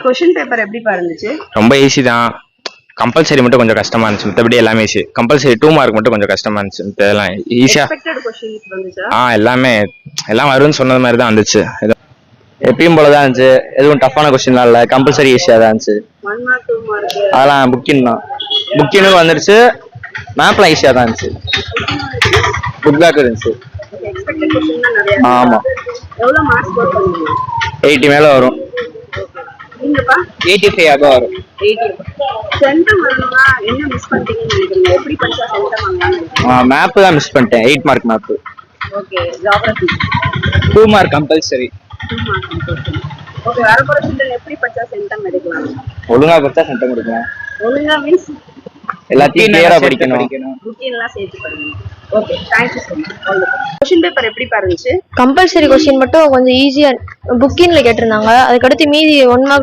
Question paper எப்படி இருந்துச்சு? ரொம்ப ஈஸி தான். கம்பல்சரி மட்டும் கொஞ்சம் கஷ்டமா இருந்துச்சு. மத்தபடி எல்லாமே ஈஸி. கம்பல்சரி 2 மார்க் மட்டும் கொஞ்சம் கஷ்டமா இருந்துச்சு. இதெல்லாம் ஈஸியா எக்ஸ்பெக்டட் क्वेश्चंस வந்துச்சா? எல்லாமே எல்லாம் வரும்னு சொன்னது மாதிரி தான் வந்துச்சு. எப்பயும் போல தான் இருந்துச்சு. எதுவும் டஃப்பான क्वेश्चनலாம் இல்ல. கம்பல்சரி ஈஸியா தான் இருந்துச்சு. 1 மார்க் 2 மார்க் அதெல்லாம் புக்கின் தான். புக்கினும் வந்துருச்சு. மேப்லாம் ஈஸியா தான் இருந்துச்சு. புக் பேக் இருந்துச்சு. எக்ஸ்பெக்டட் क्वेश्चन தான் நிறைய. ஆமா. எவ்வளவு மார்க் ஸ்கோர் பண்ணீங்க? 80 மேல வரும். நீங்கப்பா 85 above வரும். 80. சென்டம் வரணும்னா என்ன மிஸ் பண்ணிட்டீங்கன்னு நினைக்கிறீங்க? எப்படி படிச்சா சென்டம் வாங்கலாம்? மேப் தான் மிஸ் பண்ணிட்டேன். 8 mark map. Okay, geography 2 mark compulsory. 2 mark compulsory. Okay, வரப்போற சென்டம் எப்படி படிச்சா சென்டம் எடுக்கலாம்? ஒழுங்கா படிச்சா சென்டம் எடுக்கலாம். ஒழுங்கா மீன்ஸ் எல்லாத்தையும் கிளியரா படிக்கணும். புக்கிங் எல்லாம் சேர்த்து படிக்கணும். Okay, thank you so much. Question paper எப்படி இருந்துச்சு? கம்பல்சரி क्वेश्चन மட்டும் கொஞ்சம் ஈஸியா புக்கின்ல கேட்டிருந்தாங்க. அதுக்கு அடுத்து மீதி 1 மார்க்